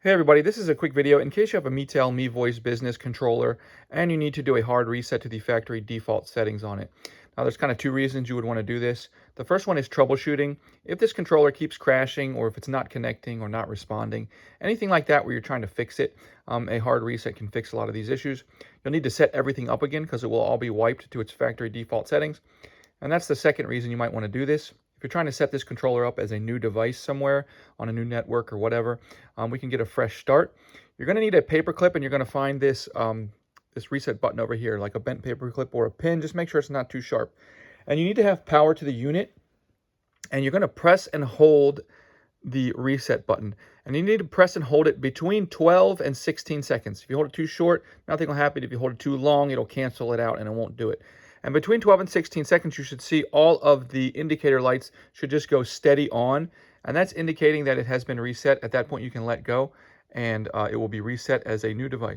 Hey everybody, this is a quick video in case you have a Mitel MiVoice Business Controller and you need to do a hard reset to the factory default settings on it. Now there's kind of two reasons you would want to do this. The first one is troubleshooting. If this controller keeps crashing or if it's not connecting or not responding, anything like that where you're trying to fix it, a hard reset can fix a lot of these issues. You'll need to set everything up again because it will all be wiped to its factory default settings. And that's the second reason you might want to do this. If you're trying to set this controller up as a new device somewhere on a new network or whatever, we can get a fresh start. You're going to need a paper clip, and you're going to find this this reset button over here, like a bent paper clip or a pin. Just make sure it's not too sharp. And you need to have power to the unit, and you're going to press and hold the reset button. And you need to press and hold it between 12 and 16 seconds. If you hold it too short, nothing will happen. If you hold it too long, it'll cancel it out and it won't do it. And between 12 and 16 seconds, you should see all of the indicator lights should just go steady on. And that's indicating that it has been reset. At that point, you can let go, and it will be reset as a new device.